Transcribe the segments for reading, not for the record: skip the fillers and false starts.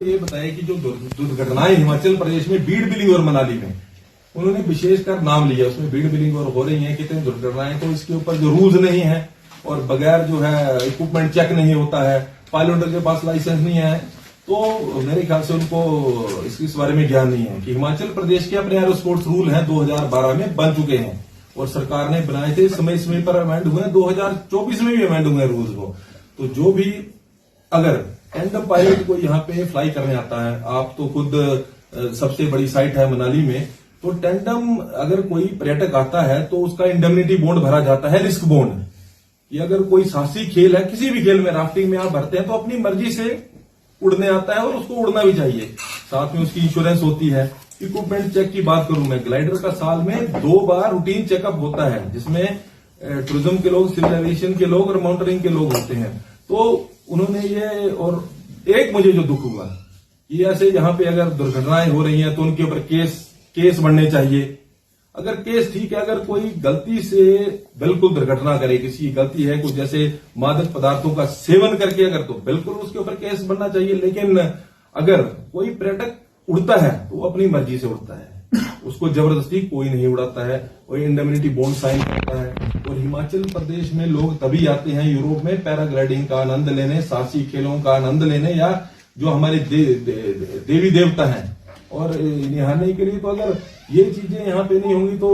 ये बताया कि जो दुर्घटनाएं हिमाचल प्रदेश में बीड़ बिलिंग और मनाली में उन्होंने विशेषकर नाम लिया, उसमें बीड़ बिलिंग और हो रही है कितनी दुर्घटनाएं, तो इसके ऊपर जो रूल्स नहीं है और बगैर जो है इक्विपमेंट चेक नहीं होता है, पायलटों के पास लाइसेंस नहीं है, तो मेरे ख्याल से उनको इस बारे में ज्ञान नहीं है कि हिमाचल प्रदेश के अपने एरोस्पोर्ट्स रूल हैं 2012 में बन चुके हैं और सरकार ने बनाए थे, समय समय पर अमेंड हुए, 2024 में भी अमेंड हुए रूल्स को। तो जो भी अगर टैंडम पायलट को यहाँ पे फ्लाई करने आता है, आप तो खुद सबसे बड़ी साइट है मनाली में, तो टैंडम अगर कोई पर्यटक आता है तो उसका इंडेमनिटी बॉन्ड भरा जाता है, रिस्क बॉन्ड। कि अगर कोई साहसी खेल है, किसी भी खेल में राफ्टिंग में आप भरते हैं तो अपनी मर्जी से उड़ने आता है और उसको उड़ना भी चाहिए, साथ में उसकी इंश्योरेंस होती है। इक्विपमेंट चेक की बात करूं मैं, ग्लाइडर का साल में 2 बार रूटीन चेकअप होता है जिसमें टूरिज्म के लोग, सिविल एविएशन के लोग और माउंटेनिंग के लोग होते हैं। तो उन्होंने ये, और एक मुझे जो दुख हुआ कि ऐसे यहाँ पे अगर दुर्घटनाएं हो रही हैं तो उनके ऊपर केस बनने चाहिए। अगर केस ठीक है, अगर कोई गलती से बिल्कुल दुर्घटना करे, किसी की गलती है, कुछ जैसे मादक पदार्थों का सेवन करके अगर, तो बिल्कुल उसके ऊपर केस बनना चाहिए। लेकिन अगर कोई पर्यटक उड़ता है तो वो अपनी मर्जी से उड़ता है, उसको जबरदस्ती कोई नहीं उड़ाता है, वो इंडेमनिटी बॉन्ड साइन करता है। और हिमाचल प्रदेश में लोग तभी आते हैं यूरोप में पैराग्लाइडिंग का आनंद लेने, साहसी खेलों का आनंद लेने, या जो हमारे देवी देवता हैं और निहारने के लिए। तो अगर ये चीजें यहाँ पे नहीं होंगी तो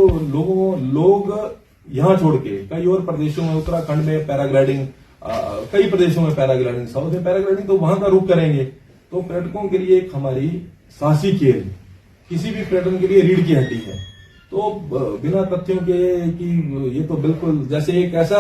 लोग यहाँ छोड़ के कई और प्रदेशों में, उत्तराखंड में पैराग्लाइडिंग, कई प्रदेशों में पैराग्लाइडिंग, साउथ में पैराग्लाइडिंग, तो वहां का रुख करेंगे। तो पर्यटकों के लिए एक हमारी साहसी खेल किसी भी पर्यटन के लिए रीढ़ की हड्डी है। तो बिना तथ्यों के कि ये तो बिल्कुल जैसे एक ऐसा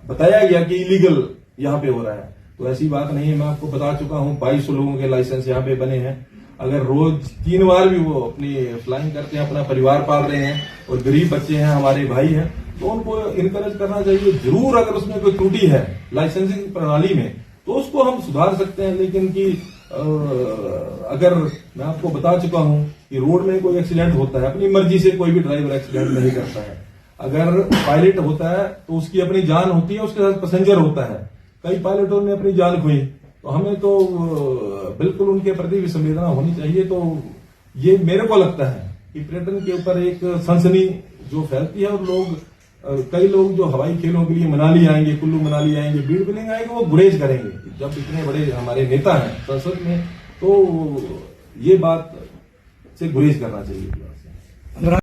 बताया गया कि इलीगल यहाँ पे हो रहा है, तो ऐसी बात नहीं है। मैं आपको बता चुका हूँ 2200 लोगों के लाइसेंस यहाँ पे बने हैं। अगर रोज 3 बार भी वो अपनी फ्लाइंग करते हैं, अपना परिवार पाल रहे हैं और गरीब बच्चे हैं, हमारे भाई हैं, तो उनको इनकरेज करना चाहिए जरूर। अगर उसमें कोई त्रुटि है लाइसेंसिंग प्रणाली में तो उसको हम सुधार सकते हैं। लेकिन कि अगर मैं आपको बता चुका हूं कि रोड में कोई एक्सीडेंट होता है, अपनी मर्जी से कोई भी ड्राइवर एक्सीडेंट नहीं करता है। अगर पायलट होता है तो उसकी अपनी जान होती है, उसके साथ पैसेंजर होता है। कई पायलटों ने अपनी जान खोई, तो हमें तो बिल्कुल उनके प्रति भी संवेदना होनी चाहिए। तो ये मेरे को लगता है कि पर्यटन के ऊपर एक सनसनी जो फैलती है, और कई लोग जो हवाई खेलों के लिए मनाली आएंगे, कुल्लू मनाली आएंगे, बीड़ बिलिंग आएंगे, वो गुरेज करेंगे। जब इतने बड़े हमारे नेता हैं संसद में, तो ये बात से गुरेज करना चाहिए।